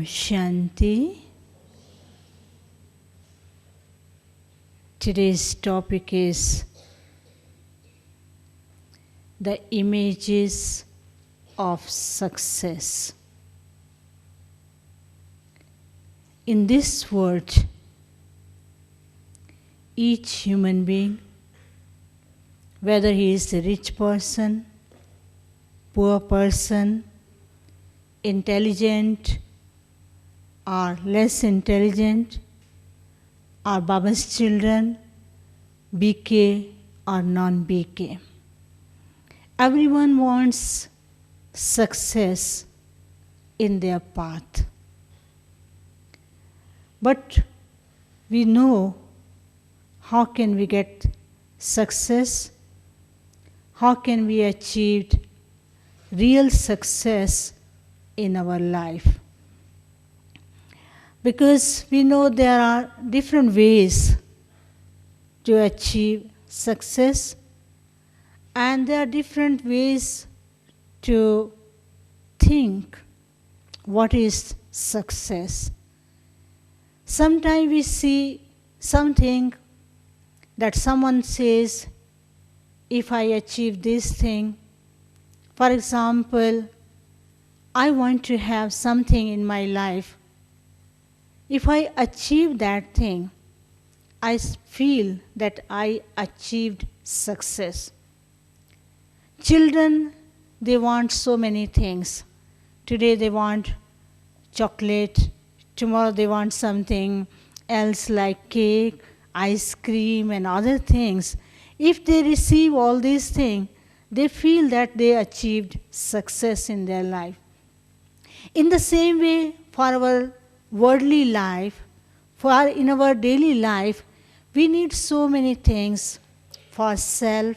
Shanti. Today's topic is the images of success. In this world, each human being, whether he is a rich person, poor person, intelligent or less intelligent, or Baba's children, BK or non-BK. Everyone wants success in their path. But we know how can we get success, how can we achieve real success in our life. Because we know there are different ways to achieve success, and there are different ways to think what is success. Sometimes we see something that someone says, if I achieve this thing, for example, I want to have something in my life. If I achieve that thing, I feel that I achieved success. Children, they want so many things. Today they want chocolate, tomorrow they want something else like cake, ice cream and other things. If they receive all these things, they feel that they achieved success in their life. In the same way, for our worldly life, in our daily life, we need so many things for self,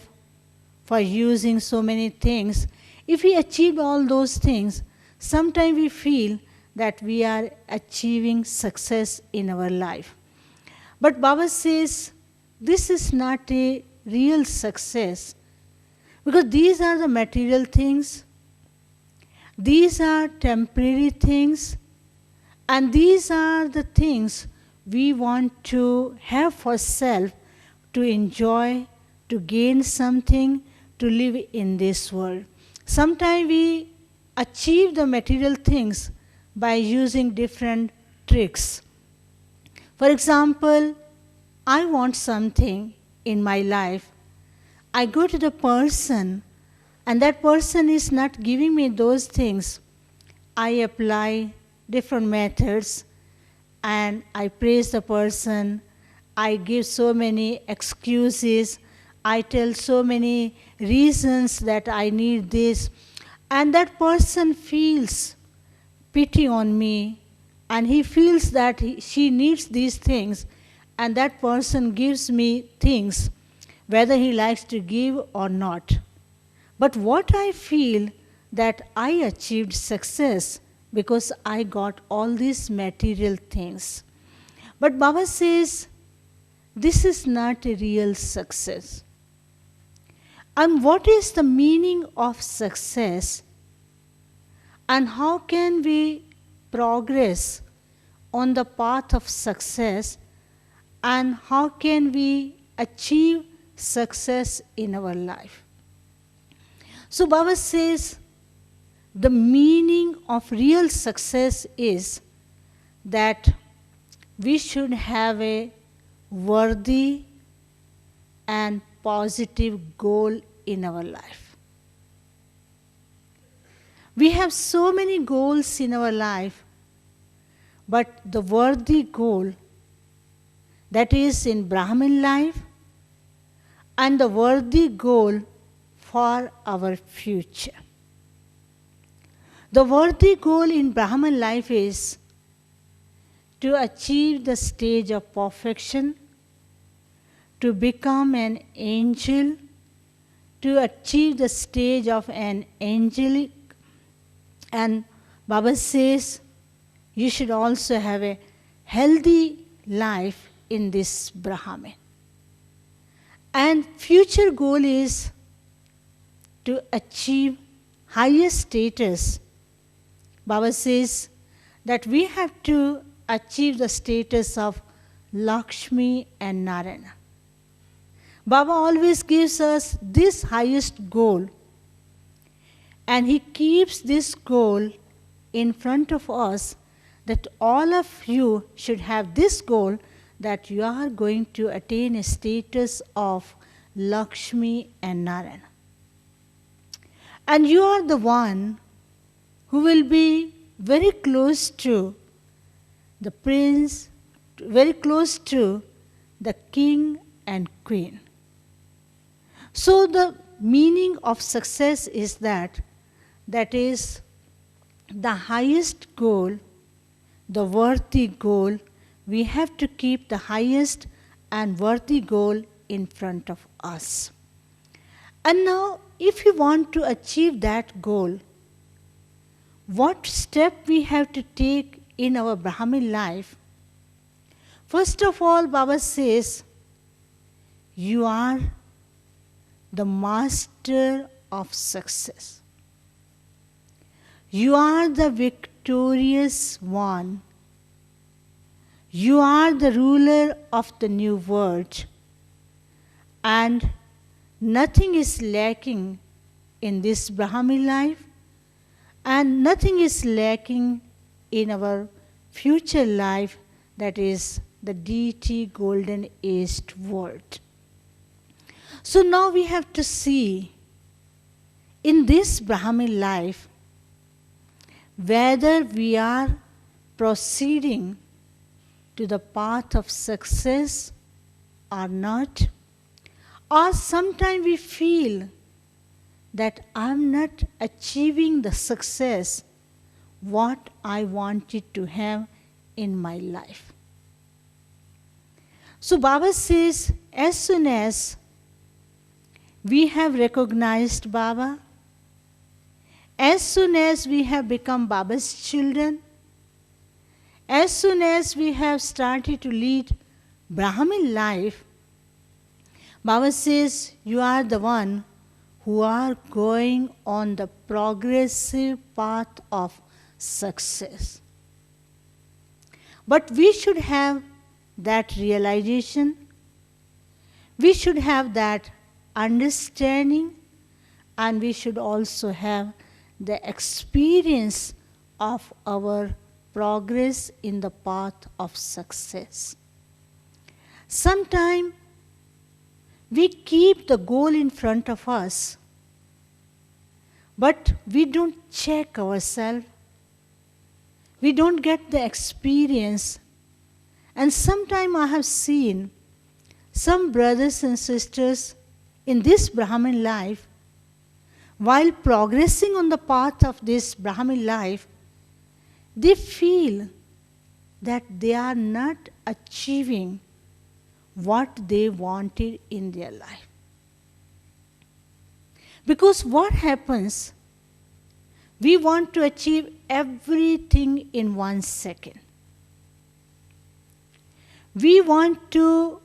for using so many things. If we achieve all those things, sometimes we feel that we are achieving success in our life. But Baba says, this is not a real success, because these are the material things, these are temporary things, and these are the things we want to have for self, to enjoy, to gain something, to live in this world. Sometimes we achieve the material things by using different tricks. For example, I want something in my life. I go to the person, and that person is not giving me those things. I apply different methods, and I praise the person. I give so many excuses. I tell so many reasons that I need this. And that person feels pity on me, and he feels that she needs these things, and that person gives me things, whether he likes to give or not. But what I feel that I achieved success because I got all these material things. But Baba says, this is not a real success. And what is the meaning of success? And how can we progress on the path of success? And how can we achieve success in our life? So Baba says, the meaning of real success is that we should have a worthy and positive goal in our life. We have so many goals in our life, but the worthy goal, that is in Brahmin life, and the worthy goal for our future. The worthy goal in Brahman life is to achieve the stage of perfection, to become an angel, to achieve the stage of an angelic. And Baba says, you should also have a healthy life in this Brahman. And future goal is to achieve higher status. Baba says, that we have to achieve the status of Lakshmi and Narayana. Baba always gives us this highest goal, and he keeps this goal in front of us, that all of you should have this goal, that you are going to attain a status of Lakshmi and Narayana. And you are the one who will be very close to the prince, very close to the king and queen. So the meaning of success is that is the highest goal, the worthy goal. We have to keep the highest and worthy goal in front of us. And now, if we want to achieve that goal, what step we have to take in our Brahmin life? First of all, Baba says, you are the master of success. You are the victorious one. You are the ruler of the new world. And nothing is lacking in this Brahmin life, and nothing is lacking in our future life, that is the deity golden aged world. So now we have to see in this Brahmin life whether we are proceeding to the path of success or not, or sometimes we feel that I'm not achieving the success what I wanted to have in my life. So Baba says, as soon as we have recognized Baba, as soon as we have become Baba's children, as soon as we have started to lead Brahmin life, Baba says, you are the one who are going on the progressive path of success. But we should have that realization, we should have that understanding, and we should also have the experience of our progress in the path of success. Sometimes we keep the goal in front of us, but we don't check ourselves. We don't get the experience. And sometimes I have seen some brothers and sisters in this Brahmin life, while progressing on the path of this Brahmin life, they feel that they are not achieving what they wanted in their life. Because what happens, we want to achieve everything in 1 second. We want to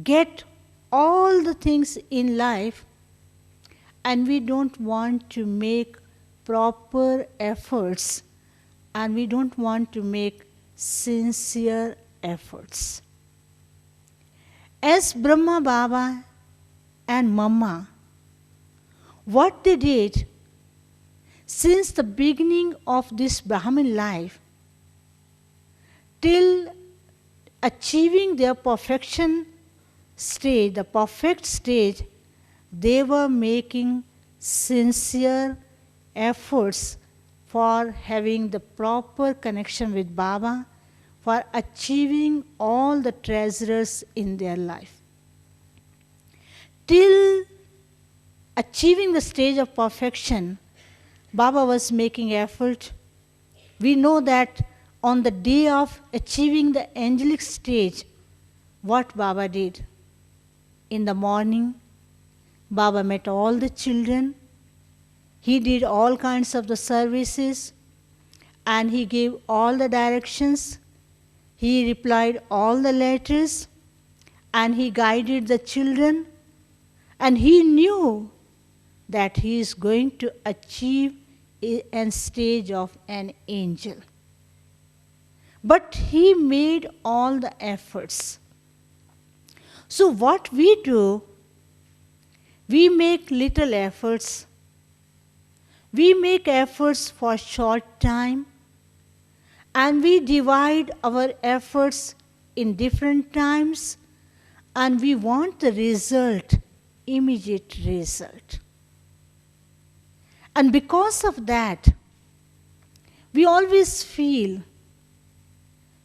get all the things in life, and we don't want to make proper efforts, and we don't want to make sincere efforts. As Brahma Baba and Mama, what they did since the beginning of this Brahmin life till achieving their perfection stage, the perfect stage, they were making sincere efforts for having the proper connection with Baba, for achieving all the treasures in their life. Till achieving the stage of perfection, Baba was making effort. We know that on the day of achieving the angelic stage, what Baba did? In the morning, Baba met all the children. He did all kinds of the services, and he gave all the directions. He replied all the letters, and he guided the children, and he knew that he is going to achieve a stage of an angel. But he made all the efforts. So what we do, we make little efforts. We make efforts for short time, and we divide our efforts in different times, and we want the result, immediate result. And because of that, we always feel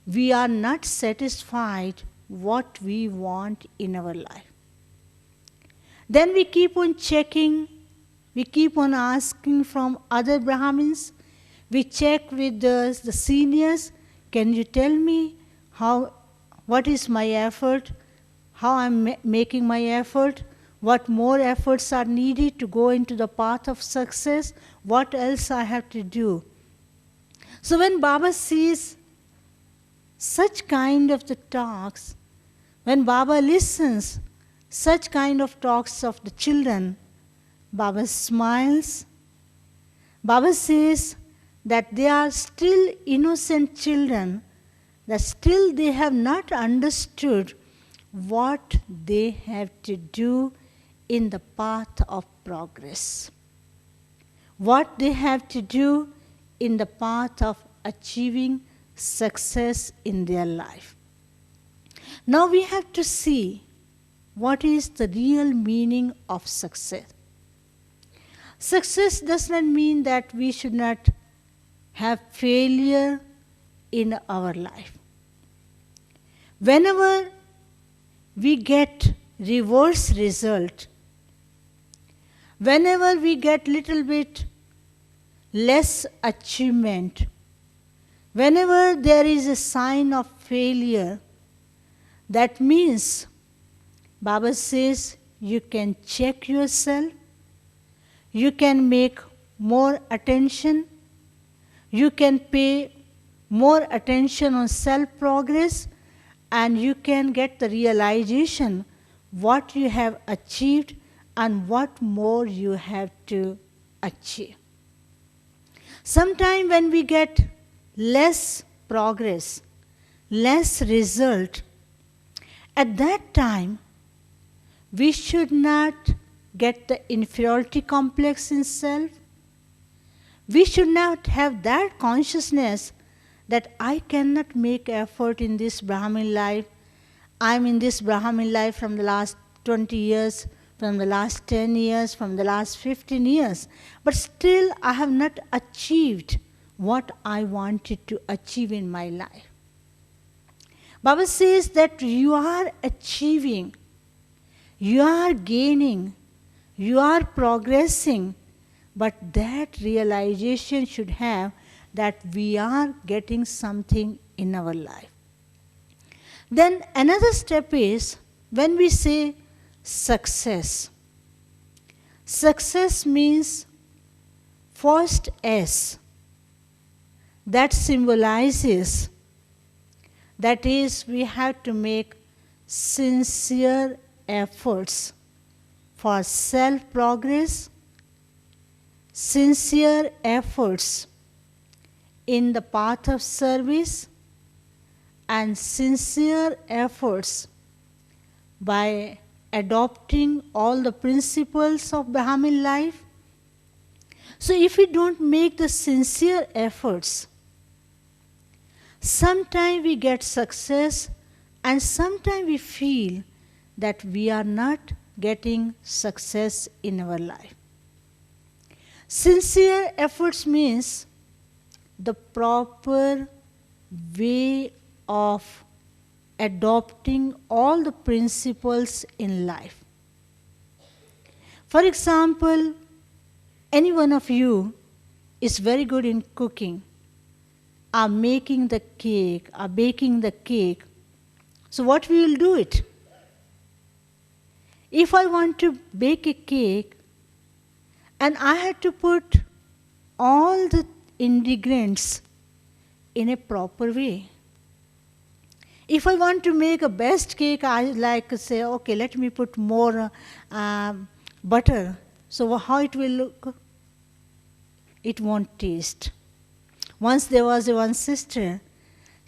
we are not satisfied what we want in our life. Then we keep on checking, we keep on asking from other Brahmins, we check with the seniors, can you tell me what is my effort, how I'm making my effort, what more efforts are needed to go into the path of success, what else I have to do. So when Baba sees such kind of the talks, when Baba listens such kind of talks of the children, Baba smiles. Baba says that they are still innocent children, that still they have not understood what they have to do in the path of progress, what they have to do in the path of achieving success in their life. Now we have to see what is the real meaning of success. Success does not mean that we should not have failure in our life. Whenever we get reverse result, whenever we get little bit less achievement, whenever there is a sign of failure, that means Baba says you can check yourself, you can make more attention, you can pay more attention on self-progress, and you can get the realization what you have achieved and what more you have to achieve. Sometimes when we get less progress, less result, at that time we should not get the inferiority complex in self. We should not have that consciousness that I cannot make effort in this Brahmin life. I'm in this Brahmin life from the last 20 years, from the last 10 years, from the last 15 years. But still I have not achieved what I wanted to achieve in my life. Baba says that you are achieving, you are gaining, you are progressing, but that realization should have that we are getting something in our life. Then another step is when we say success. Success means first S. That symbolizes, that is, we have to make sincere efforts for self-progress, sincere efforts in the path of service, and sincere efforts by adopting all the principles of Brahmin life. So if we don't make the sincere efforts, sometimes we get success and sometimes we feel that we are not getting success in our life. Sincere efforts means the proper way of adopting all the principles in life. For example, any one of you is very good in cooking, are making the cake, are baking the cake. So what we will do it? If I want to bake a cake and I had to put all the ingredients in a proper way. If I want to make a best cake, I like to say, okay, let me put more butter. So how it will look? It won't taste. Once there was one sister,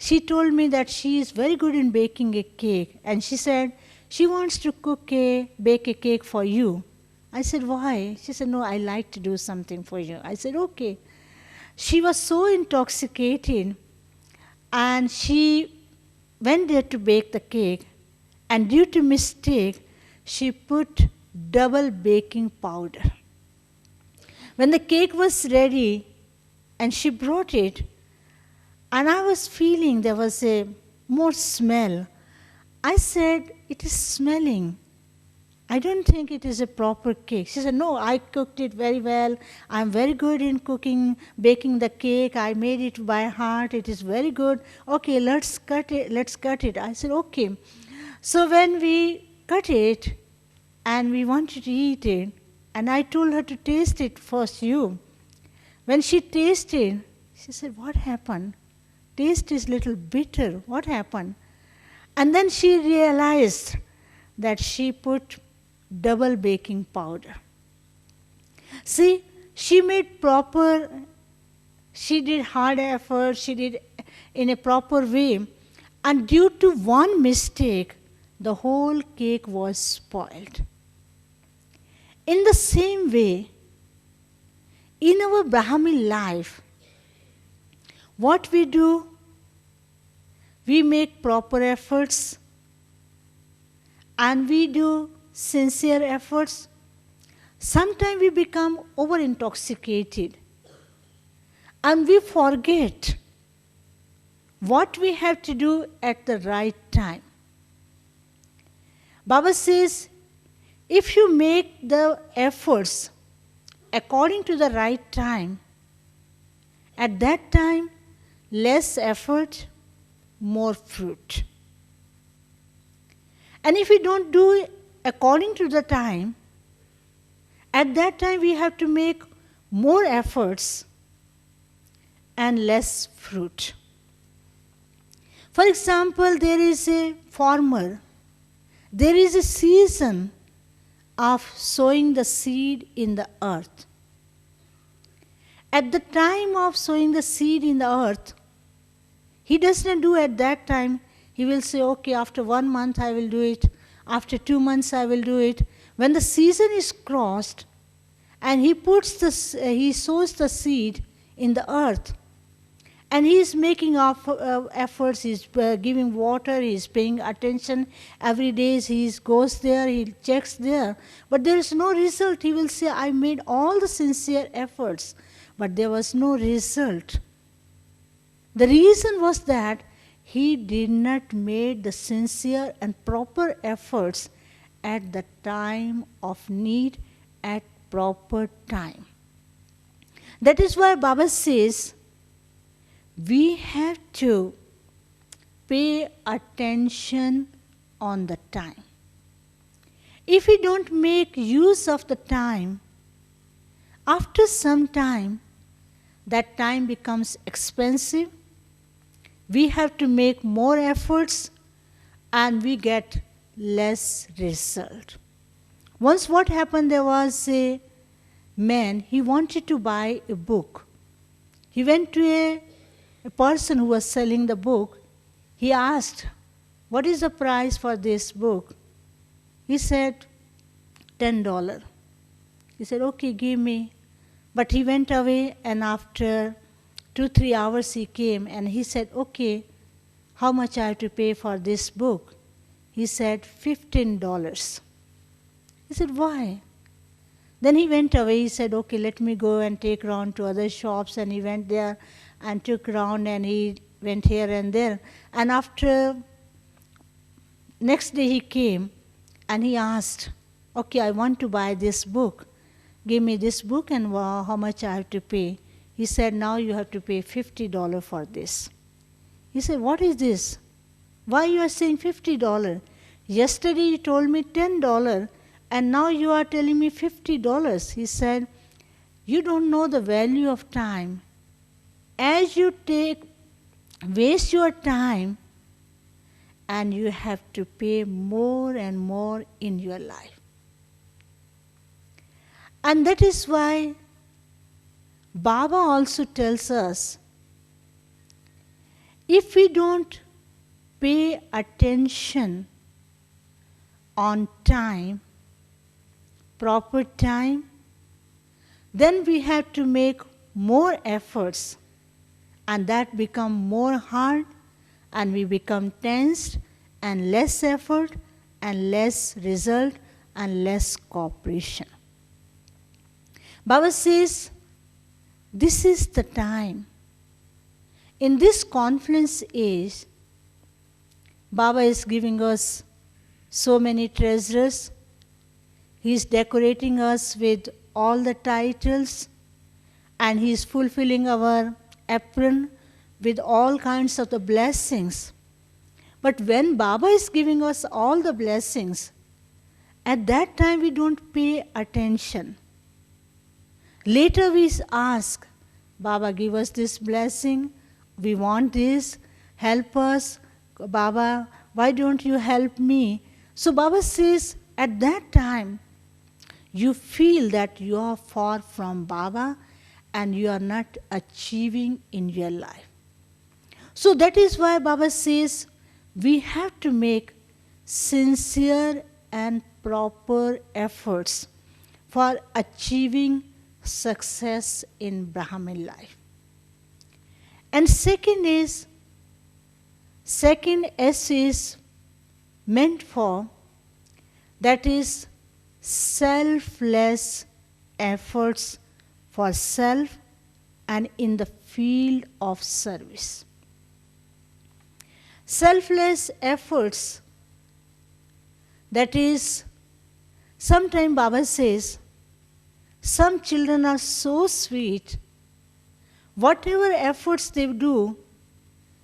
she told me that she is very good in baking a cake. And she said she wants to bake a cake for you. I said, why? She said, no, I like to do something for you. I said, okay. She was so intoxicated, and she went there to bake the cake, and due to mistake, she put double baking powder. When the cake was ready, and she brought it, and I was feeling there was a more smell. I said, it is smelling. I don't think it is a proper cake. She said, no, I cooked it very well. I'm very good in baking the cake. I made it by heart. It is very good. Okay, let's cut it. I said, okay. So when we cut it and we wanted to eat it, and I told her to taste it first, you. When she tasted, she said, what happened? Taste is little bitter. What happened? And then she realized that she put double baking powder. See, she did hard effort, she did in a proper way, and due to one mistake, the whole cake was spoiled. In the same way, in our Brahmin life, what we do, we make proper efforts, and we do sincere efforts. Sometimes we become over intoxicated and we forget what we have to do at the right time. Baba says, if you make the efforts according to the right time, at that time, less effort, more fruit. And if we don't do it according to the time, at that time we have to make more efforts and less fruit. For example, there is a farmer. There is a season of sowing the seed in the earth. At the time of sowing the seed in the earth, he does not do at that time. He will say, okay, after 1 month I will do it. After 2 months I will do it. When the season is crossed and he sows the seed in the earth, and he is making efforts, he is giving water, he is paying attention. Every day he goes there, he checks there. But there is no result. He will say, I made all the sincere efforts, but there was no result. The reason was that he did not make the sincere and proper efforts at the time of need, at proper time. That is why Baba says, we have to pay attention on the time. If we don't make use of the time, after some time, that time becomes expensive. We have to make more efforts and we get less result. Once what happened, there was a man, he wanted to buy a book. He went to a person who was selling the book. He asked, what is the price for this book? He said, $10. He said, okay, give me. But he went away, and after 2-3 hours he came and he said, okay, how much I have to pay for this book? He said, $15. He said, why? Then he went away. He said, okay, let me go and take round to other shops. And he went there and took round, and he went here and there. And after next day he came and he asked, okay, I want to buy this book. Give me this book and how much I have to pay. He said, now you have to pay $50 for this. He said, what is this? Why you are saying $50? Yesterday you told me $10 and now you are telling me $50. He said, you don't know the value of time. As you waste your time, and you have to pay more and more in your life. And that is why Baba also tells us, If we don't pay attention on time, proper time, then we have to make more efforts, and that become more hard, and we become tensed, and less effort and less result and less cooperation. Baba says, this is the time. In this confluence age, Baba is giving us so many treasures. He is decorating us with all the titles, and He is fulfilling our apron with all kinds of the blessings. But when Baba is giving us all the blessings, at that time we don't pay attention. Later we ask, Baba, give us this blessing, we want this, help us. Baba, why don't you help me? So Baba says, at that time, you feel that you are far from Baba and you are not achieving in your life. So that is why Baba says, we have to make sincere and proper efforts for achieving success in Brahmin life. And second S is meant for, that is selfless efforts for self and in the field of service. Selfless efforts, that is, sometimes Baba says, some children are so sweet, whatever efforts they do,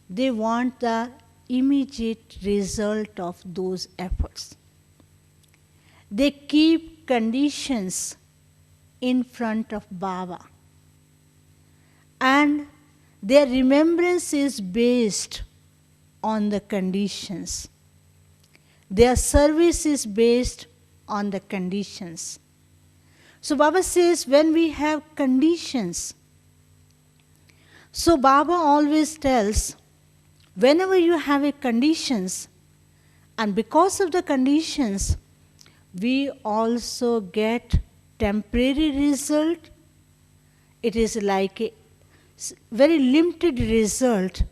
they want the immediate result of those efforts. They keep conditions in front of Baba, and their remembrance is based on the conditions. Their service is based on the conditions. So Baba says, when we have conditions, so Baba always tells, whenever you have a conditions, and because of the conditions, we also get temporary result. It is like a very limited result,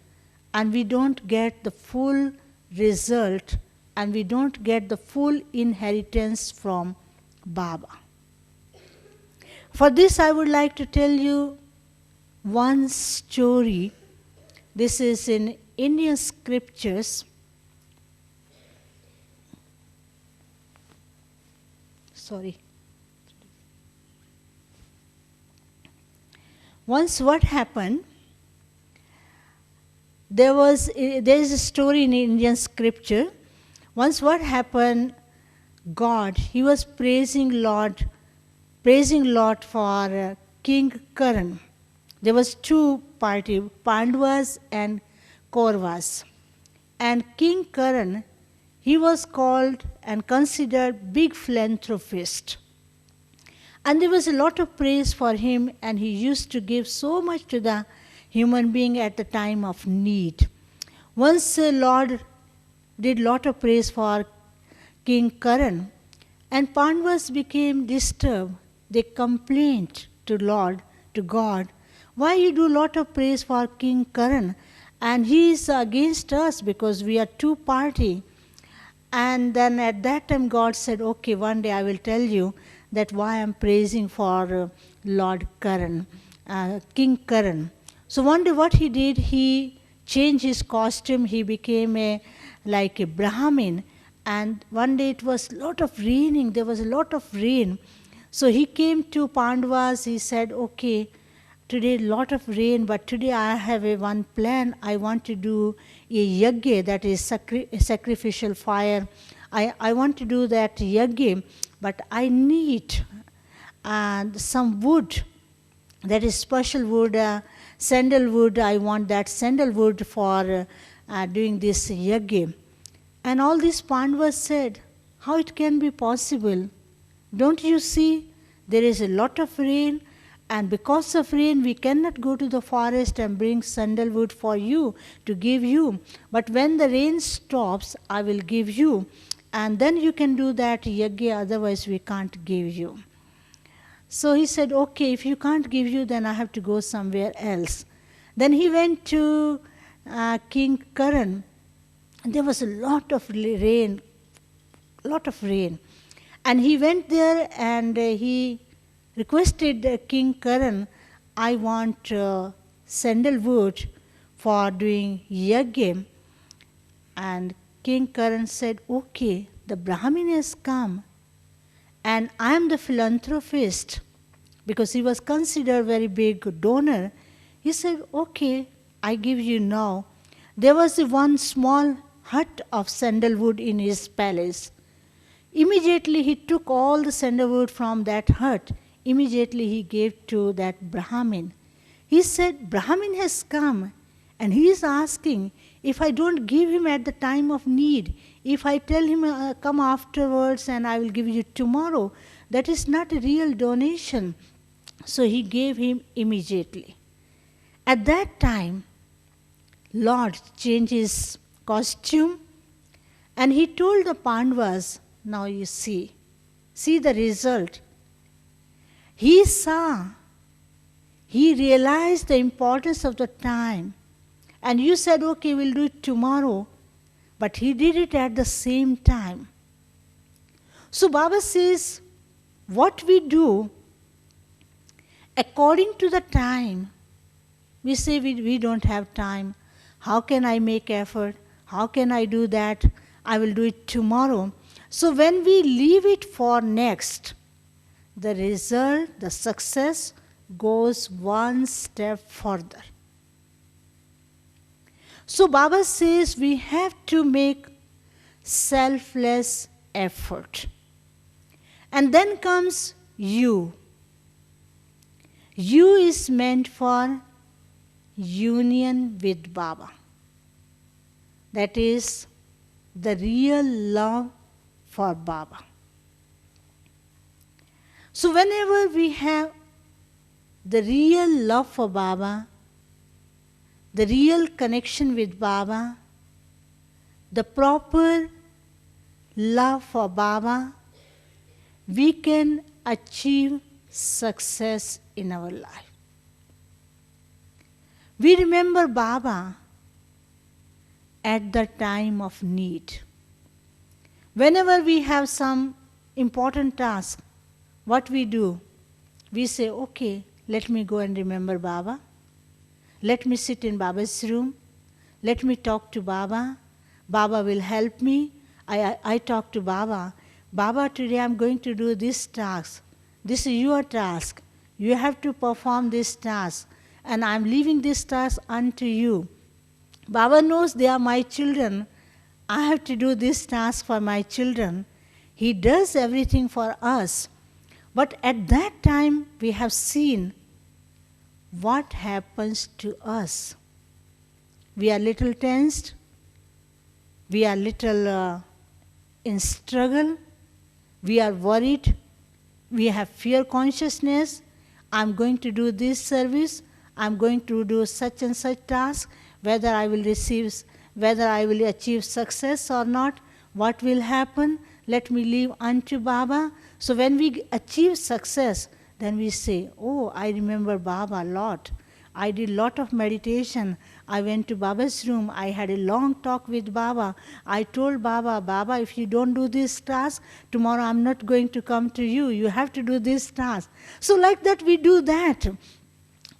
and we don't get the full result, and we don't get the full inheritance from Baba. For this, I would like to tell you one story. This is in Indian scriptures. Sorry. Once what happened, there is a story in Indian scripture. Once what happened, God, He was praising Lord for King Karan. There was two parties, Pandavas and Kauravas. And King Karan, he was called and considered big philanthropist. And there was a lot of praise for him, and he used to give so much to the human being at the time of need. Once the Lord did lot of praise for King Karan, and Pandavas became disturbed. They complained to God, why you do lot of praise for King Karan, and he is against us because we are two party. And then at that time God said, okay, one day I will tell you that why I am praising for Lord Karan, King Karan. So one day what he did, he changed his costume, he became like a Brahmin, and one day it was lot of raining, there was a lot of rain. So he came to Pandavas, he said, okay, today lot of rain, but today I have one plan. I want to do a yagya, that is sacrificial fire. I want to do that yagya, but I need some wood, that is special wood, sandalwood. I want that sandalwood for doing this yagya. And all these Pandavas said, how it can be possible? Don't you see there is a lot of rain, And because of rain, we cannot go to the forest and bring sandalwood for you to give you. But when the rain stops, I will give you. And then you can do that yagya, otherwise we can't give you. So he said, okay, if you can't give you, then I have to go somewhere else. Then he went to King Karan. There was a lot of rain, And he went there and he requested King Karan, I want sandalwood for doing yagya. And King Karan said, okay, the Brahmin has come and I am the philanthropist, because he was considered very big donor. He said, okay, I give you now. There was one small hut of sandalwood in his palace. Immediately he took all the sandalwood from that hut. Immediately he gave to that Brahmin. He said, Brahmin has come and he is asking if I don't give him at the time of need, if I tell him come afterwards and I will give you tomorrow, that is not a real donation. So he gave him immediately. At that time, Lord changed his costume and he told the Pandavas, now you see the result. He realized the importance of the time. And you said, okay, we'll do it tomorrow. But he did it at the same time. So Baba says, what we do, according to the time, we say we don't have time. How can I make effort? How can I do that? I will do it tomorrow. So when we leave it for next, the result, the success goes one step further. So Baba says we have to make selfless effort. And then comes you. You is meant for union with Baba. That is the real love for Baba. So whenever we have the real love for Baba, the real connection with Baba, the proper love for Baba, we can achieve success in our life. We remember Baba at the time of need. Whenever we have some important task, what we do? We say, okay, let me go and remember Baba. Let me sit in Baba's room. Let me talk to Baba. Baba will help me. I talk to Baba. Baba, today I'm going to do this task. This is your task. You have to perform this task. And I'm leaving this task unto you. Baba knows they are my children. I have to do this task for my children. He does everything for us. But at that time, we have seen what happens to us. We are little tensed. We are little in struggle. We are worried. We have fear consciousness. I'm going to do this service. I'm going to do such and such task. Whether I will achieve success or not, what will happen? Let me leave unto Baba. So when we achieve success, then we say, oh, I remember Baba a lot. I did a lot of meditation. I went to Baba's room. I had a long talk with Baba. I told Baba, Baba, if you don't do this task, tomorrow I'm not going to come to you. You have to do this task. So like that we do that.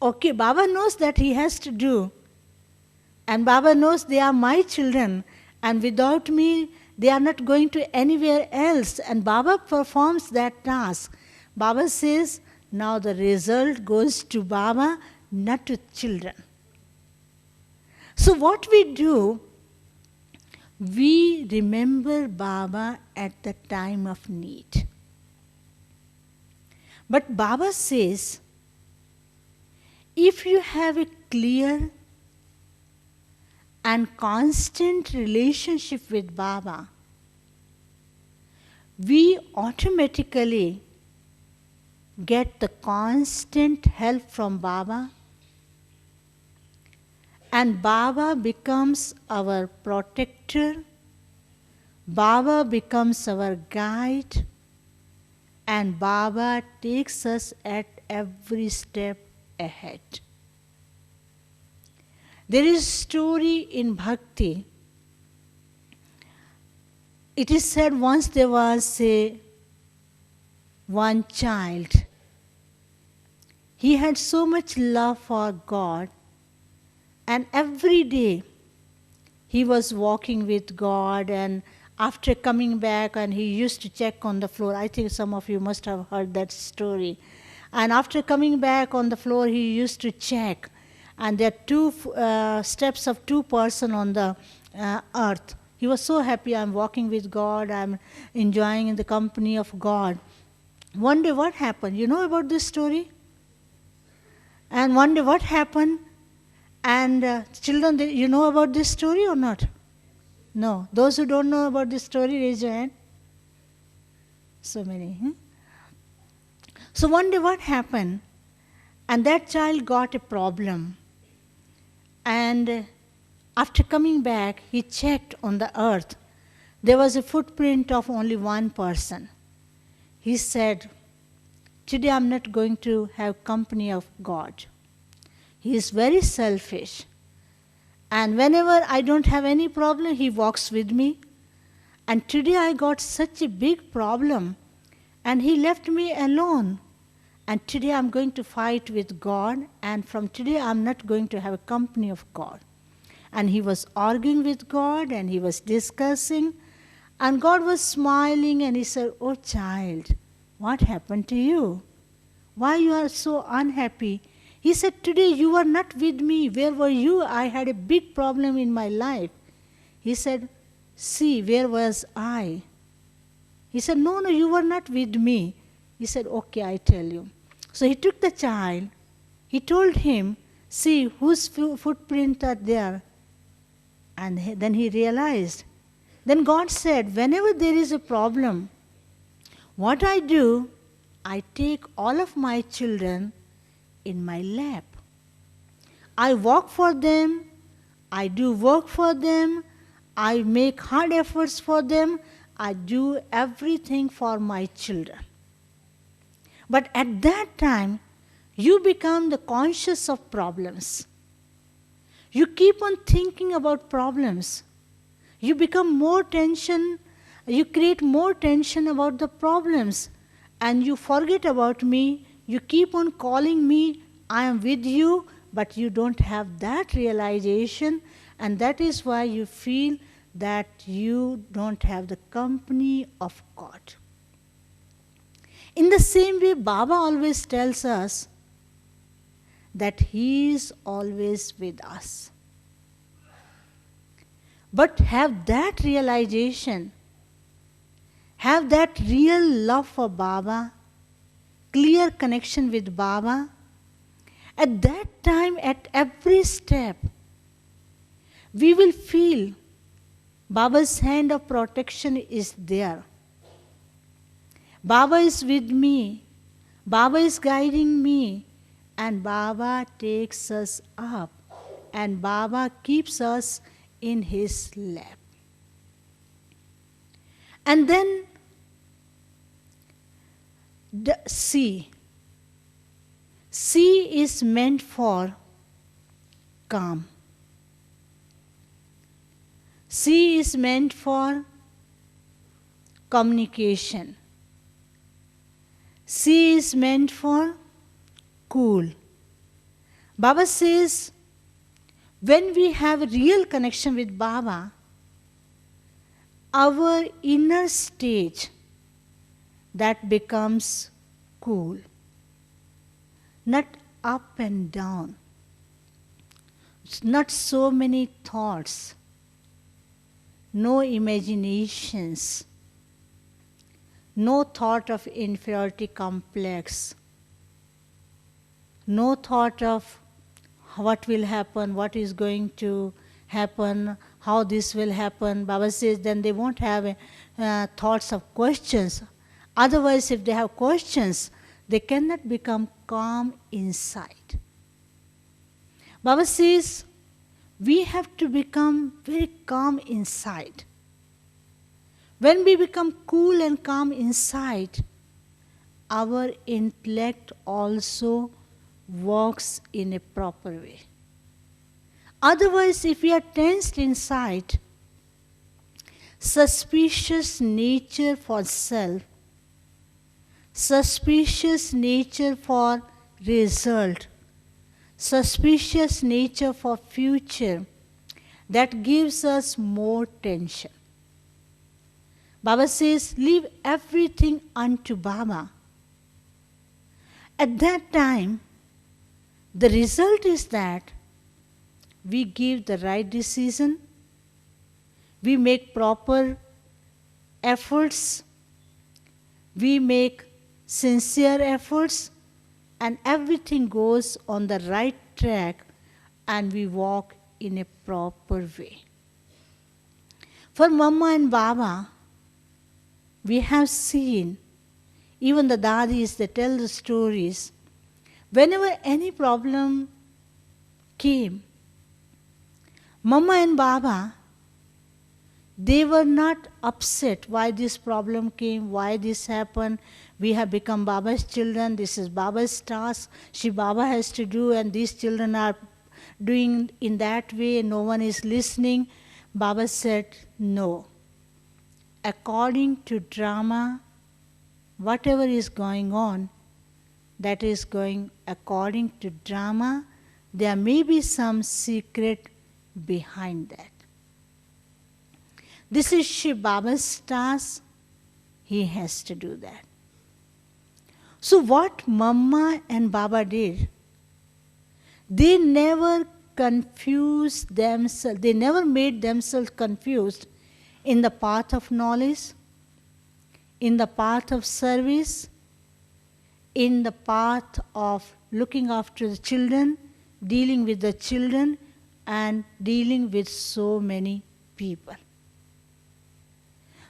Okay, Baba knows that he has to do. And Baba knows they are my children. And without me, they are not going to anywhere else. And Baba performs that task. Baba says, now the result goes to Baba, not to children. So what we do, we remember Baba at the time of need. But Baba says, if you have a clear and constant relationship with Baba, we automatically get the constant help from Baba, and Baba becomes our protector, Baba becomes our guide, and Baba takes us at every step ahead. There is a story in Bhakti. It is said once there was one child. He had so much love for God, and every day he was walking with God, and after coming back, and he used to check on the floor. I think some of you must have heard that story. And after coming back on the floor, he used to check. And there are two steps of two persons on the earth. He was so happy, I'm walking with God, I'm enjoying in the company of God. One day what happened? You know about this story? And one day what happened? And children, you know about this story or not? No. Those who don't know about this story, raise your hand. So many. So one day what happened? And that child got a problem. And after coming back, he checked on the earth. There was a footprint of only one person. He said, today I'm not going to have company of God. He is very selfish. And whenever I don't have any problem, he walks with me. And today I got such a big problem, and he left me alone. And today I'm going to fight with God, and from today I'm not going to have a company of God. And he was arguing with God, and he was discussing, and God was smiling, and he said, oh child, what happened to you? Why you are so unhappy? He said, today you were not with me. Where were you? I had a big problem in my life. He said, see, where was I? He said, no, you were not with me. He said, okay, I tell you. So he took the child. He told him, see, whose footprints are there? And then he realized. Then God said, whenever there is a problem, what I do, I take all of my children in my lap. I walk for them, I do work for them, I make hard efforts for them, I do everything for my children. But at that time, you become the conscious of problems. You keep on thinking about problems. You become more tension, you create more tension about the problems, and you forget about me. You keep on calling me, I am with you, but you don't have that realization, and that is why you feel that you don't have the company of God. In the same way, Baba always tells us that he is always with us. But have that realization, have that real love for Baba, clear connection with Baba. At that time, at every step, we will feel Baba's hand of protection is there. Baba is with me. Baba is guiding me. And Baba takes us up. And Baba keeps us in his lap. And then the C. C is meant for calm. C is meant for communication. C is meant for cool. Baba says, when we have a real connection with Baba, our inner stage, that becomes cool. Not up and down. Not so many thoughts. No imaginations. No thought of inferiority complex. No thought of what will happen, what is going to happen, how this will happen. Baba says then they won't have thoughts of questions. Otherwise, if they have questions, they cannot become calm inside. Baba says we have to become very calm inside. When we become cool and calm inside, our intellect also works in a proper way. Otherwise, if we are tensed inside, suspicious nature for self, suspicious nature for result, suspicious nature for future, that gives us more tension. Baba says, leave everything unto Baba. At that time, the result is that we give the right decision, we make proper efforts, we make sincere efforts, and everything goes on the right track and we walk in a proper way. For Mama and Baba, we have seen, even the dadis, they tell the stories, whenever any problem came, Mama and Baba, they were not upset why this problem came, why this happened. We have become Baba's children, this is Baba's task, Baba has to do, and these children are doing in that way, no one is listening. Baba said, no. According to drama, whatever is going on, that is going according to drama. There may be some secret behind that. This is Shiv Baba's task. He has to do that. So what Mama and Baba did, they never confused themselves, they never made themselves confused in the path of knowledge, in the path of service, in the path of looking after the children, dealing with the children, and dealing with so many people.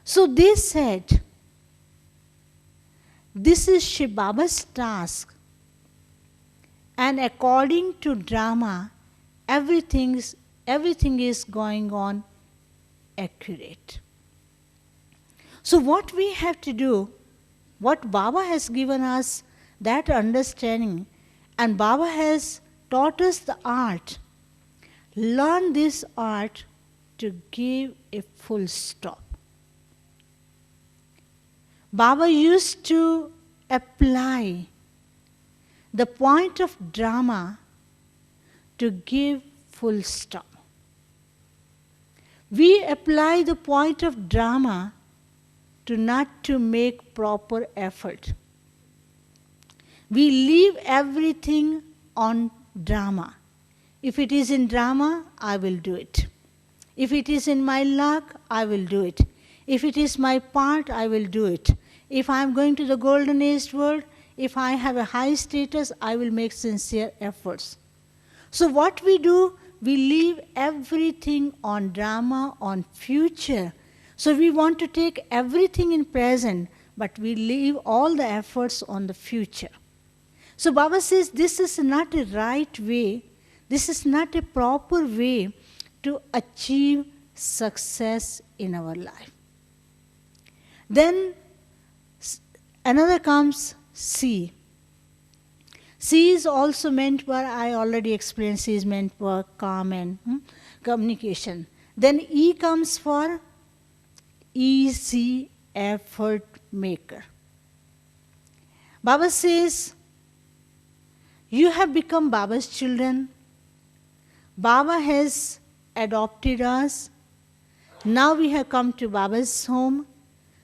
So they said, this is Shiv Baba's task, and according to drama, everything is going on accurate. So what we have to do, what Baba has given us, that understanding, and Baba has taught us the art. Learn this art to give a full stop. Baba used to apply the point of drama to give full stop. We apply the point of drama to not to make proper effort. We leave everything on drama. If it is in drama, I will do it. If it is in my luck, I will do it. If it is my part, I will do it. If I am going to the golden age world, if I have a high status, I will make sincere efforts. So what we do, we leave everything on drama, on future. So we want to take everything in present, but we leave all the efforts on the future. So Baba says this is not a right way, this is not a proper way to achieve success in our life. Then another comes C. C is also meant for, I already explained, C is meant for calm and communication. Then E comes for easy effort maker. Baba says, you have become Baba's children. Baba has adopted us. Now we have come to Baba's home.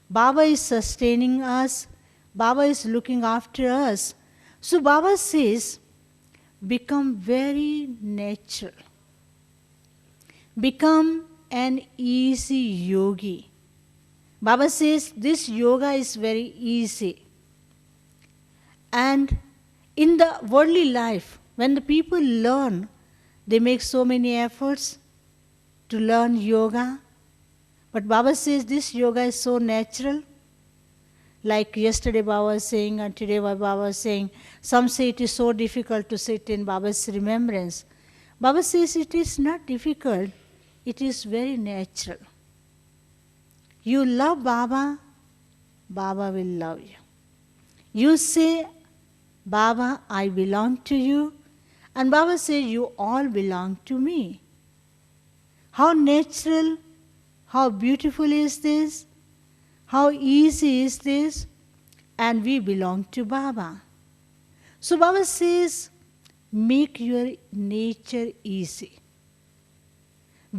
Baba is sustaining us. Baba is looking after us. So Baba says, become very natural. Become an easy yogi. Baba says this yoga is very easy. And in the worldly life, when the people learn, they make so many efforts to learn yoga. But Baba says this yoga is so natural. Like yesterday Baba was saying and today Baba was saying, some say it is so difficult to sit in Baba's remembrance. Baba says it is not difficult, it is very natural. You love Baba, Baba will love you. You say, Baba, I belong to you, and Baba says, you all belong to me. How natural, how beautiful is this, how easy is this, and we belong to Baba. So Baba says, make your nature easy.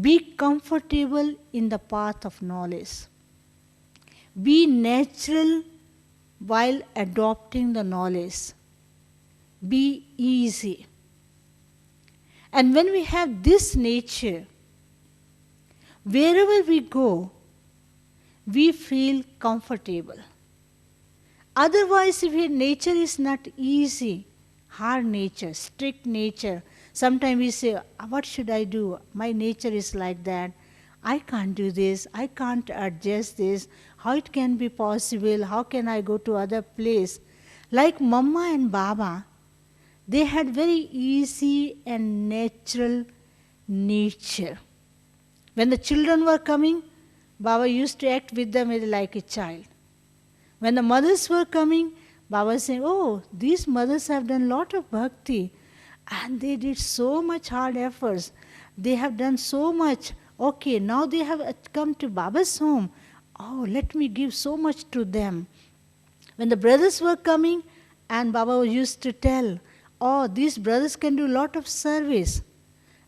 Be comfortable in the path of knowledge. Be natural while adopting the knowledge. Be easy. And when we have this nature, wherever we go, we feel comfortable. Otherwise, if your nature is not easy, hard nature, strict nature, sometimes we say, what should I do? My nature is like that. I can't do this. I can't adjust this. How it can be possible? How can I go to other place? Like Mama and Baba, they had very easy and natural nature. When the children were coming, Baba used to act with them like a child. When the mothers were coming, Baba was saying, oh, these mothers have done a lot of bhakti and they did so much hard efforts. They have done so much. Okay, now they have come to Baba's home. Oh, let me give so much to them. When the brothers were coming, and Baba used to tell, oh, these brothers can do a lot of service.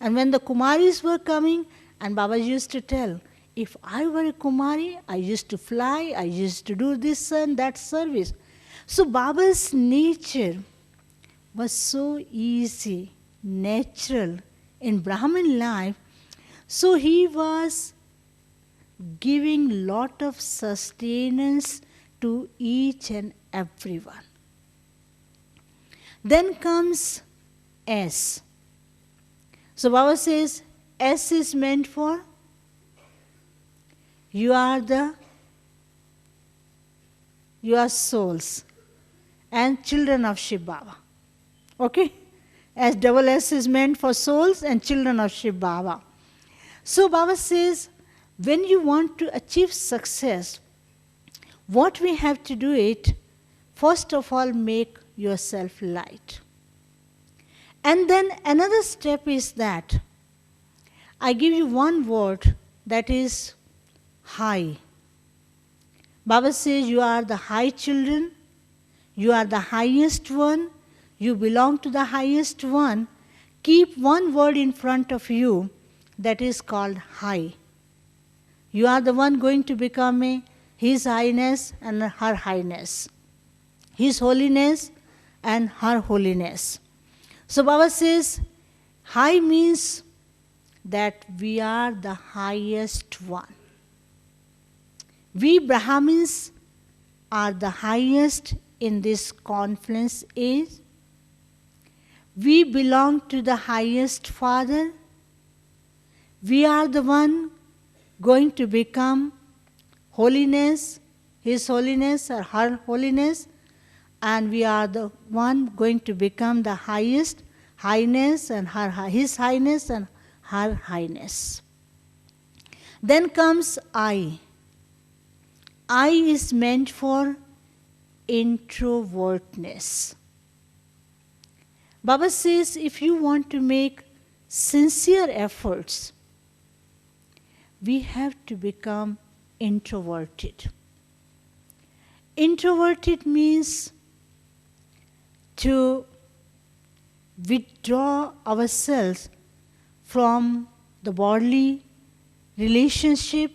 And when the Kumaris were coming, and Baba used to tell, if I were a Kumari, I used to fly, I used to do this and that service. So Baba's nature was so easy, natural in Brahmin life. So he was giving lot of sustenance to each and everyone. Then comes S. So Baba says, S is meant for you are souls and children of Shiv Baba. Okay? As double S is meant for souls and children of Shiv Baba. So Baba says, when you want to achieve success, what we have to do it, first of all, make yourself light. And then another step is that I give you one word that is high. Baba says you are the high children, you are the highest one, you belong to the highest one. Keep one word in front of you that is called high. You are the one going to become His Highness and Her Highness, His Holiness and Her Holiness. So Baba says, high means that we are the highest one. We Brahmins are the highest in this confluence age. We belong to the highest Father. We are the one going to become holiness, His Holiness or Her Holiness, and we are the one going to become the highest Highness and His Highness and Her Highness. Then comes I. I is meant for introvertness. Baba says if you want to make sincere efforts, we have to become introverted. Introverted means to withdraw ourselves from the worldly relationship,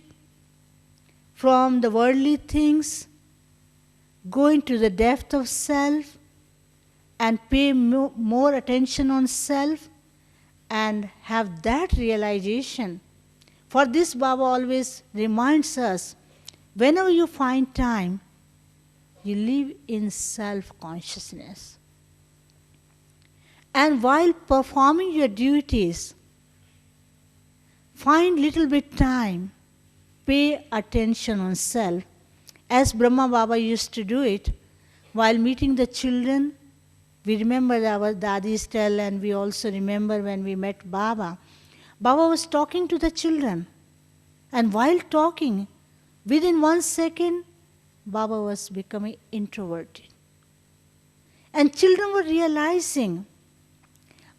from the worldly things, go into the depth of self and pay more attention on self and have that realization. For this Baba always reminds us, whenever you find time, you live in self-consciousness. And while performing your duties, find little bit time, pay attention on self, as Brahma Baba used to do it, while meeting the children, we remember our dadis tell, and we also remember when we met Baba. Baba was talking to the children, and while talking, within 1 second, Baba was becoming introverted. And children were realizing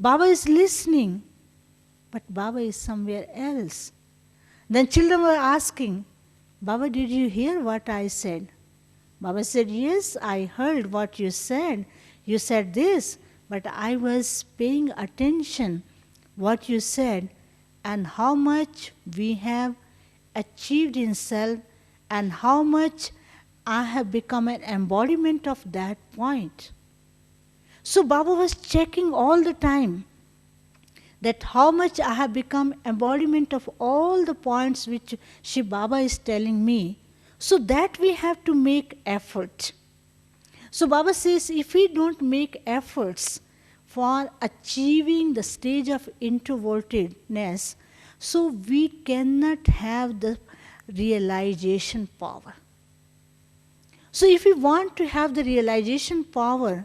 Baba is listening, but Baba is somewhere else. Then children were asking, Baba, did you hear what I said? Baba said, yes, I heard what you said. You said this, but I was paying attention what you said and how much we have achieved in self and how much I have become an embodiment of that point. So Baba was checking all the time that how much I have become embodiment of all the points which Shiv Baba is telling me, so that we have to make effort. So Baba says, if we don't make efforts for achieving the stage of introvertedness, so we cannot have the realization power. So if we want to have the realization power,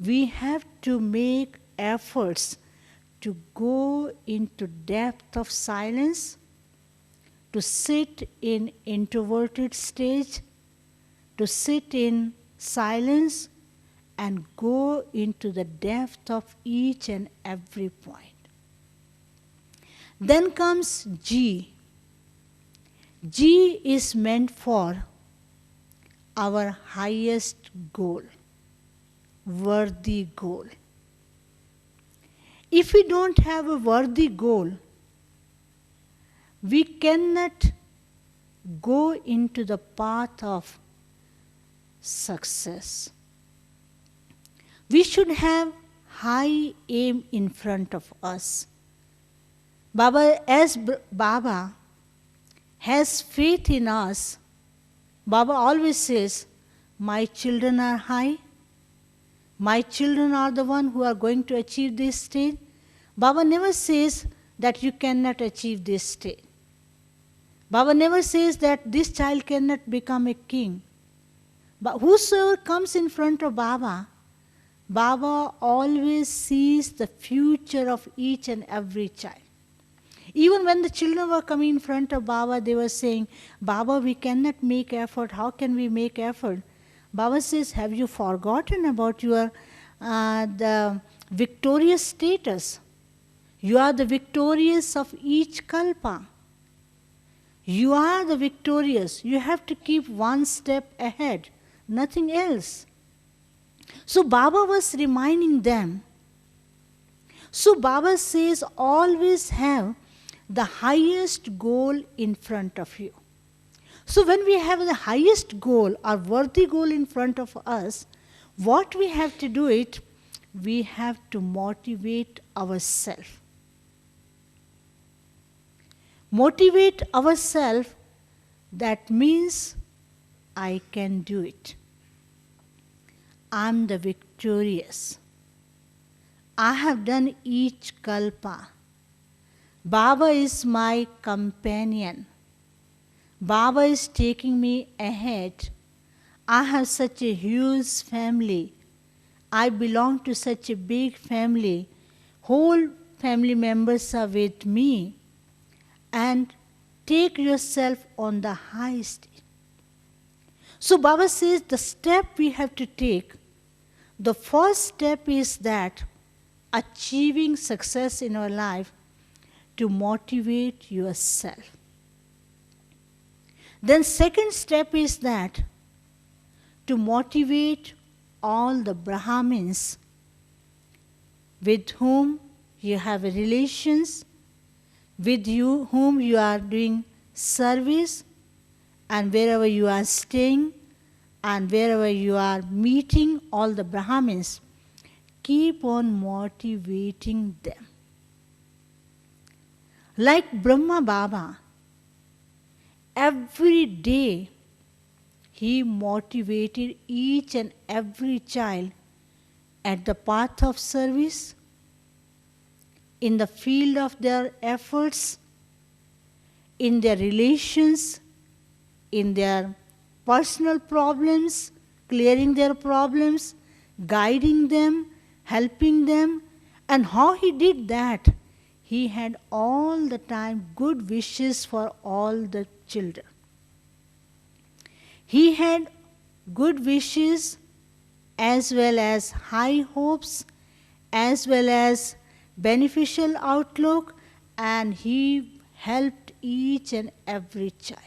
we have to make efforts to go into depth of silence, to sit in introverted stage, to sit in silence and go into the depth of each and every point. Then comes G. G is meant for our highest goal, worthy goal. If we don't have a worthy goal, we cannot go into the path of success. We should have high aim in front of us. Baba has faith in us, Baba always says, my children are high. My children are the ones who are going to achieve this state. Baba never says that you cannot achieve this state. Baba never says that this child cannot become a king. But whosoever comes in front of Baba, Baba always sees the future of each and every child. Even when the children were coming in front of Baba, they were saying, Baba, we cannot make effort. How can we make effort? Baba says, have you forgotten about your the victorious status? You are the victorious of each kalpa. You are the victorious. You have to keep one step ahead, nothing else. So Baba was reminding them. So Baba says, always have the highest goal in front of you. So when we have the highest goal or worthy goal in front of us, what we have to do it, we have to motivate ourselves. Motivate ourselves, that means I can do it. I'm the victorious. I have done each kalpa. Baba is my companion. Baba is taking me ahead. I have such a huge family. I belong to such a big family. Whole family members are with me. And take yourself on the high stage. So Baba says the step we have to take, the first step is that achieving success in our life, to motivate yourself. Then second step is that to motivate all the Brahmins with whom you have relations, with whom you are doing service, and wherever you are staying, and wherever you are meeting all the Brahmins, keep on motivating them. Like Brahma Baba, every day he motivated each and every child at the path of service, in the field of their efforts, in their relations, in their personal problems, clearing their problems, guiding them, helping them. And how he did that? He had all the time good wishes for all the children. He had good wishes as well as high hopes, as well as beneficial outlook, and he helped each and every child.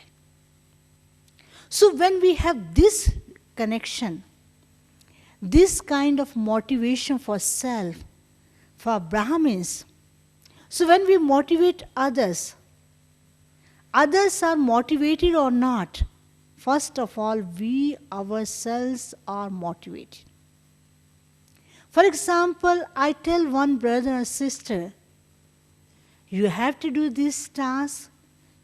So when we have this connection, this kind of motivation for self, for Brahmins, so when we motivate others, others are motivated or not, first of all, we ourselves are motivated. For example, I tell one brother or sister, you have to do this task,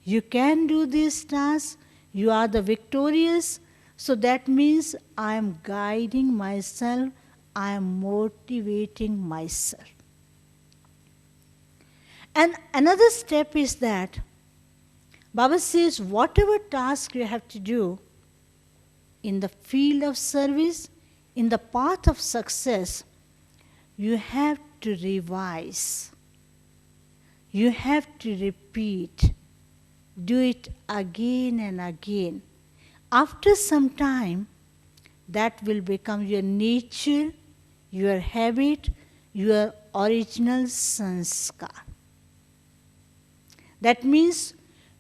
you can do this task, you are the victorious. So that means I am guiding myself, I am motivating myself. And another step is that Baba says, whatever task you have to do in the field of service, in the path of success, you have to revise. You have to repeat. Do it again and again. After some time, that will become your nature, your habit, your original sanskar. That means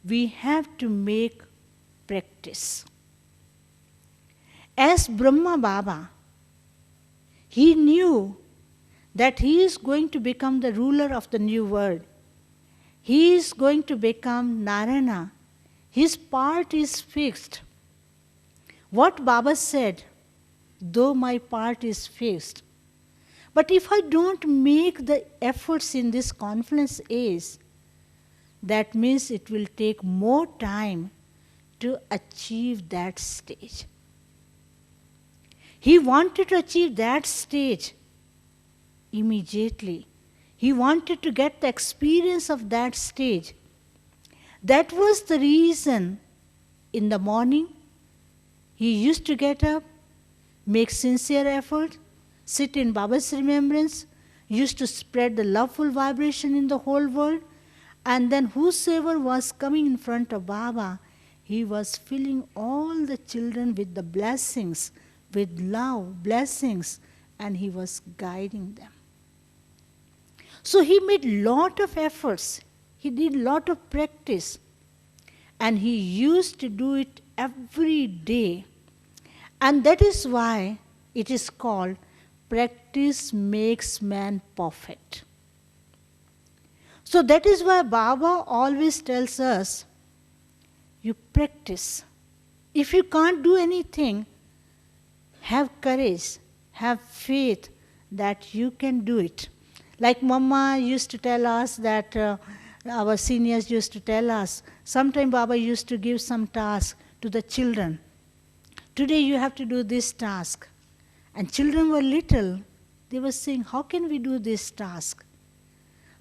we have to make practice. As Brahma Baba, he knew that he is going to become the ruler of the new world. He is going to become Narayana. His part is fixed. What Baba said, though my part is fixed, but if I don't make the efforts in this confluence age, that means it will take more time to achieve that stage. He wanted to achieve that stage immediately. He wanted to get the experience of that stage. That was the reason in the morning he used to get up, make sincere effort, sit in Baba's remembrance, used to spread the loveful vibration in the whole world, and then whosoever was coming in front of Baba, he was filling all the children with the blessings, with love, blessings, and he was guiding them. So he made lot of efforts. He did lot of practice. And he used to do it every day. And that is why it is called practice makes man perfect. So that is why Baba always tells us, you practice. If you can't do anything, have courage, have faith that you can do it. Like Mama used to tell us that, our seniors used to tell us, sometime Baba used to give some task to the children. Today you have to do this task. And children were little. They were saying, how can we do this task?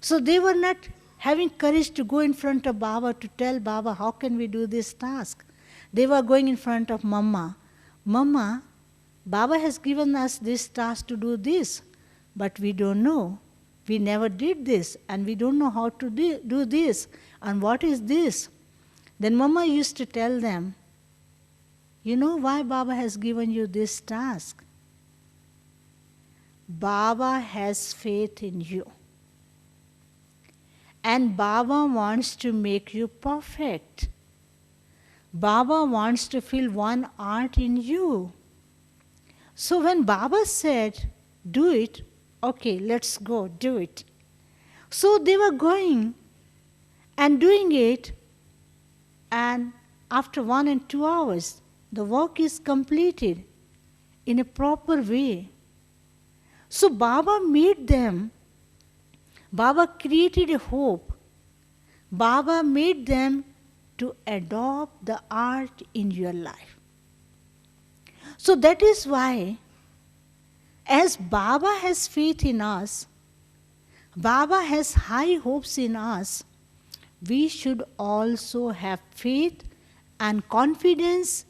So they were not having courage to go in front of Baba to tell Baba, how can we do this task? They were going in front of Mama. Mama, Baba has given us this task to do this, but we don't know. We never did this, and we don't know how to do this. And what is this? Then Mama used to tell them, you know why Baba has given you this task? Baba has faith in you. And Baba wants to make you perfect. Baba wants to feel one art in you. So when Baba said, do it, okay, let's go, do it. So they were going and doing it, and after 1 and 2 hours, the work is completed in a proper way. So Baba made them, Baba created a hope. Baba made them to adopt the art in your life. So that is why, as Baba has faith in us, Baba has high hopes in us, we should also have faith and confidence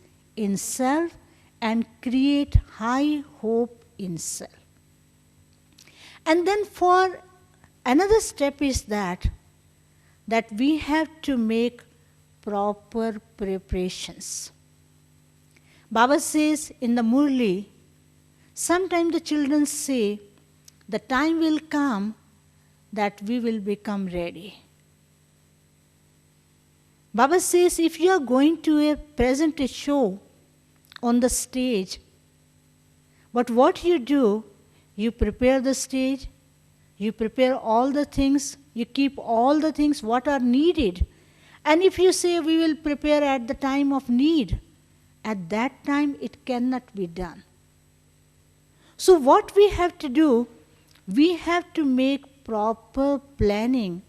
in self and create high hope in self. And then for another step is that we have to make proper preparations. Baba says in the Murli, sometimes the children say, the time will come that we will become ready. Baba says, if you are going to present a show on the stage, but what you do, you prepare the stage, you prepare all the things, you keep all the things what are needed. And if you say we will prepare at the time of need, at that time it cannot be done. So what we have to do, we have to make proper planning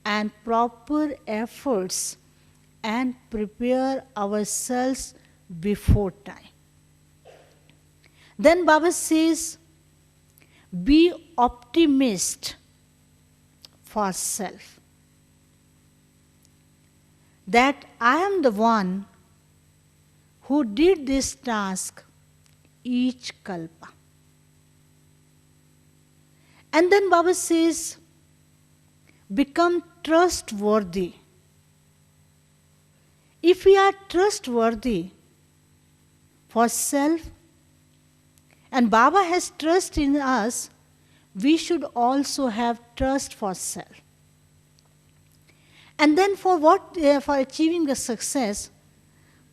and proper efforts and prepare ourselves before time. Then Baba says, be optimist for self. That I am the one who did this task each kalpa. And then Baba says, become trustworthy. If we are trustworthy for self, and Baba has trust in us, we should also have trust for self. And then for achieving the success,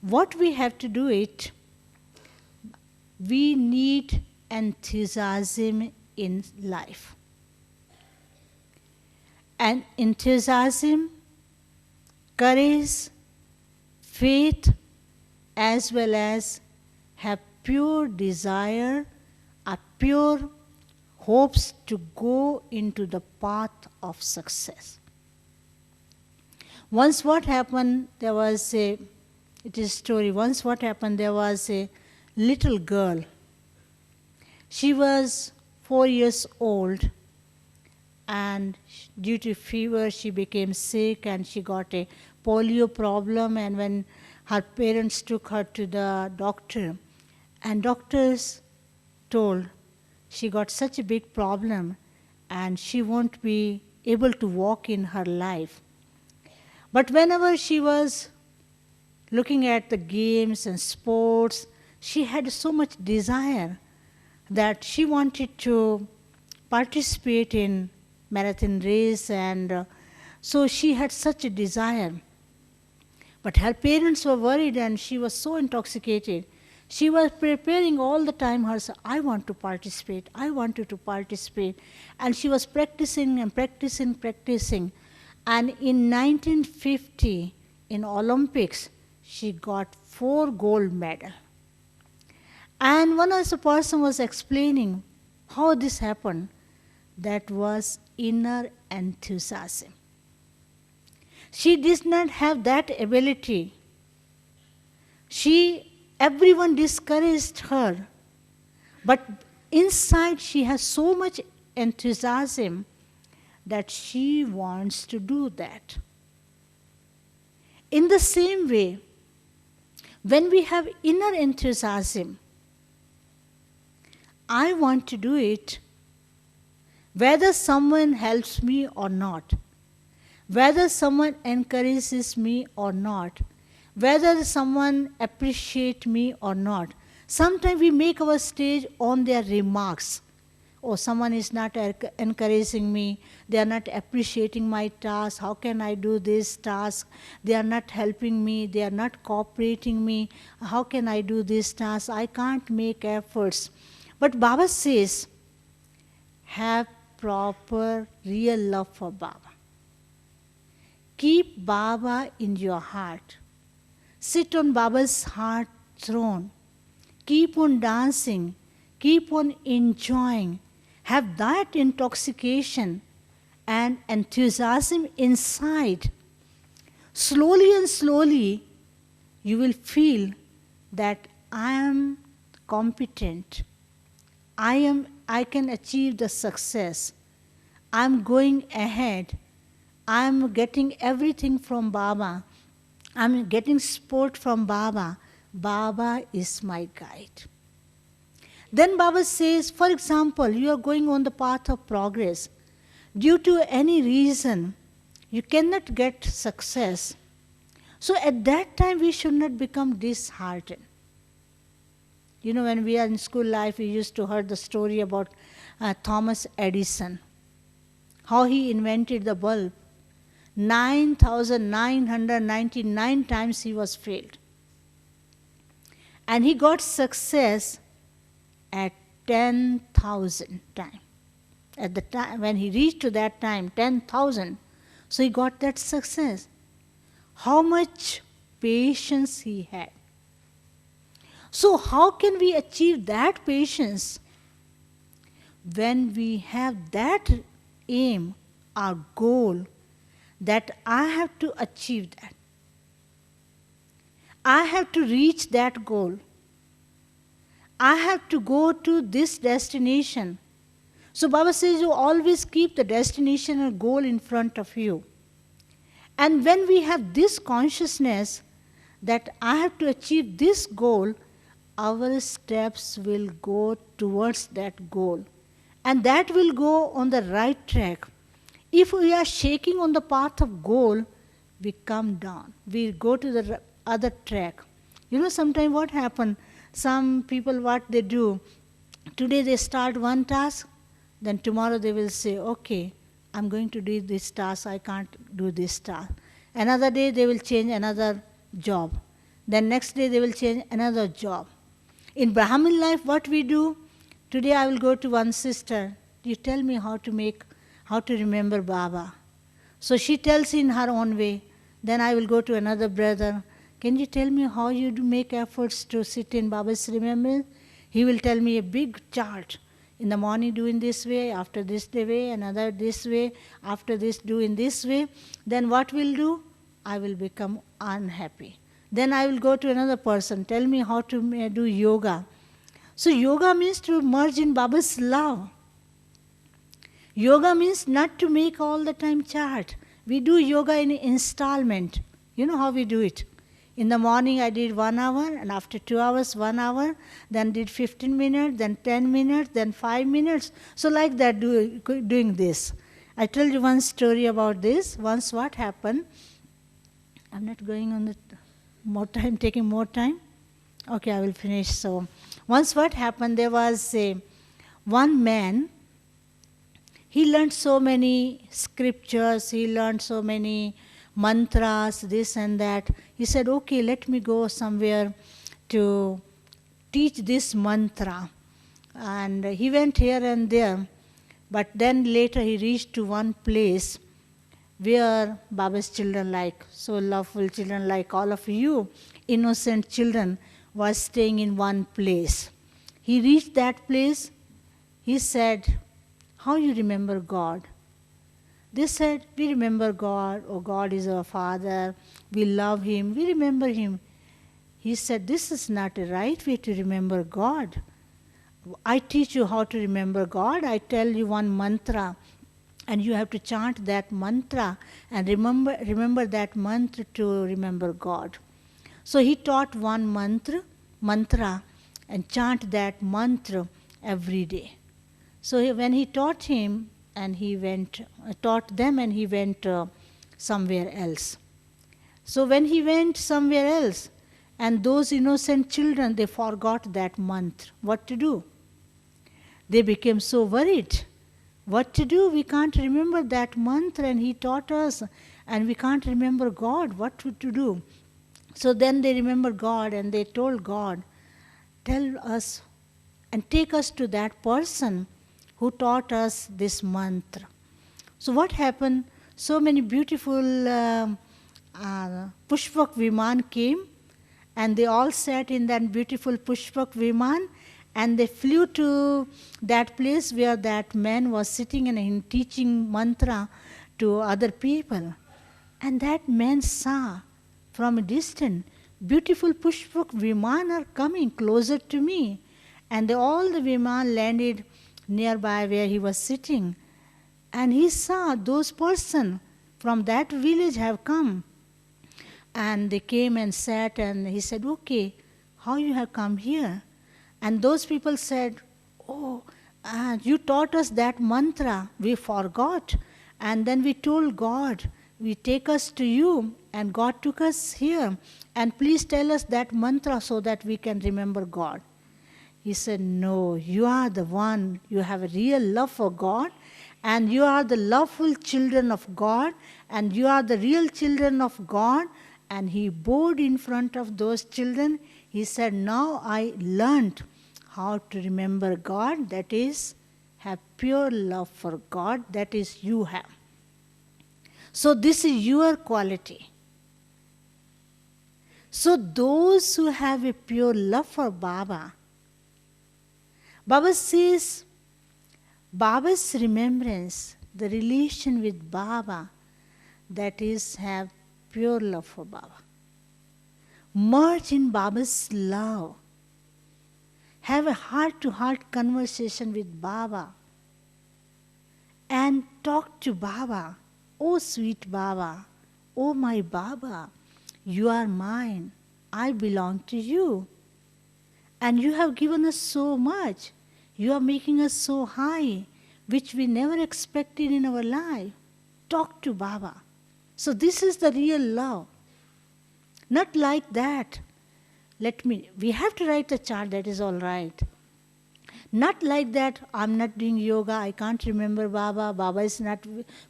what we have to do it, we need enthusiasm in life. And enthusiasm, courage, faith, as well as have pure desire, or pure hopes to go into the path of success. Once what happened, there was a little girl. She was 4 years old, and due to fever she became sick and she got a polio problem, and when her parents took her to the doctor, and doctors told she got such a big problem and she won't be able to walk in her life. But whenever she was looking at the games and sports, she had so much desire that she wanted to participate in marathon race, and so she had such a desire. But her parents were worried and she was so intoxicated. She was preparing all the time herself, I want to participate, I wanted to participate. And she was practicing and practicing. And in 1950, in Olympics, she got 4 gold medals. And one of the person was explaining how this happened. That was inner enthusiasm. She did not have that ability. Everyone discouraged her, but inside she has so much enthusiasm that she wants to do that. In the same way, when we have inner enthusiasm, I want to do it, whether someone helps me or not, whether someone encourages me or not, whether someone appreciates me or not. Sometimes we make our stage on their remarks. Oh, someone is not encouraging me, they are not appreciating my task, how can I do this task? They are not helping me, they are not cooperating me, how can I do this task? I can't make efforts. But Baba says, have proper real love for Baba. Keep Baba in your heart. Sit on Baba's heart throne. Keep on dancing. Keep on enjoying. Have that intoxication and enthusiasm inside. Slowly and slowly, you will feel that I am competent. I can achieve the success. I am going ahead. I am getting everything from Baba. I am getting support from Baba. Baba is my guide. Then Baba says, for example, you are going on the path of progress. Due to any reason, you cannot get success. So at that time, we should not become disheartened. You know, when we are in school life, we used to hear the story about Thomas Edison, how he invented the bulb. 9,999 times he was failed. And he got success at 10,000 times. At the time, when he reached to that time, 10,000, so he got that success. How much patience he had. So how can we achieve that patience? When we have that aim, our goal, that I have to achieve that. I have to reach that goal. I have to go to this destination. So Baba says you always keep the destination and goal in front of you. And when we have this consciousness that I have to achieve this goal, our steps will go towards that goal. And that will go on the right track. If we are shaking on the path of goal, we come down. We go to the other track. You know, sometimes what happens, some people what they do, today they start one task, then tomorrow they will say, okay, I'm going to do this task, I can't do this task. Another day they will change another job. Then next day they will change another job. In Brahmin life, what we do, today I will go to one sister, you tell me how to remember Baba. So she tells in her own way. Then I will go to another brother, can you tell me how you do make efforts to sit in Baba's remembrance? He will tell me a big chart. In the morning do in this way, after this way, another this way, after this do in this way. Then what will do? I will become unhappy. Then I will go to another person, tell me how to do yoga. So yoga means to merge in Baba's love. Yoga means not to make all the time chart. We do yoga in installment. You know how we do it. In the morning I did 1 hour, and after 2 hours, 1 hour, then did 15 minutes, then 10 minutes, then 5 minutes. So like that, doing this. I told you one story about this. Once what happened, I'm not going on the more time, taking more time. Okay, I will finish. So once what happened, there was one man, he learned so many scriptures, he learned so many mantras, this and that. He said, okay, let me go somewhere to teach this mantra. And he went here and there. But then later he reached to one place where Baba's children, like so loveful children like all of you, innocent children, was staying in one place. He reached that place. He said, how you remember God? They said, we remember God. Oh, God is our Father. We love Him. We remember Him. He said, this is not a right way to remember God. I teach you how to remember God. I tell you one mantra, and you have to chant that mantra and remember that mantra to remember God. So he taught one mantra and chant that mantra every day. So when he taught him, and he taught them, and he went somewhere else. So when he went somewhere else, and those innocent children, they forgot that mantra. What to do? They became so worried. What to do? We can't remember that mantra, and he taught us, and we can't remember God. What to do? So then they remembered God, and they told God, tell us and take us to that person who taught us this mantra. So what happened? So many beautiful Pushpak Viman came, and they all sat in that beautiful Pushpak Viman, and they flew to that place where that man was sitting and teaching mantra to other people. And that man saw from a distance, beautiful Pushpak Viman are coming closer to me. And all the Viman landed nearby where he was sitting. And he saw those persons from that village have come. And they came and sat, and he said, okay, how you have come here? And those people said, oh, you taught us that mantra, we forgot. And then we told God, we take us to you, and God took us here. And please tell us that mantra so that we can remember God. He said, no, you are the one, you have a real love for God, and you are the loveful children of God, and you are the real children of God. And he bowed in front of those children. He said, now I learned how to remember God, that is, have pure love for God, that is, you have. So this is your quality. So those who have a pure love for Baba, Baba says, Baba's remembrance, the relation with Baba, that is, have pure love for Baba. Merge in Baba's love. Have a heart-to-heart conversation with Baba. And talk to Baba. Oh, sweet Baba. Oh, my Baba. You are mine. I belong to you. And you have given us so much. You are making us so high, which we never expected in our life. Talk to Baba. So this is the real love. Not like that. We have to write a chart, that is all right. Not like that, I'm not doing yoga, I can't remember Baba, Baba is not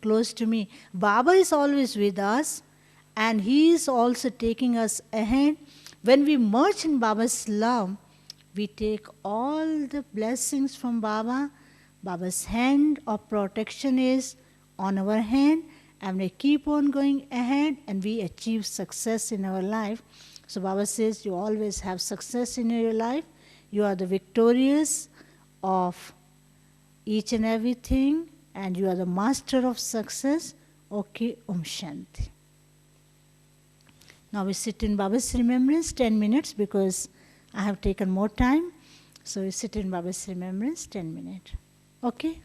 close to me. Baba is always with us, and he is also taking us ahead. When we merge in Baba's love, we take all the blessings from Baba. Baba's hand of protection is on our hand, and we keep on going ahead, and we achieve success in our life. So Baba says, you always have success in your life. You are the victorious of each and everything, and you are the master of success. Okay, Shanti. Now we sit in Baba's remembrance 10 minutes because I have taken more time. So we sit in Baba's remembrance 10 minutes. Okay?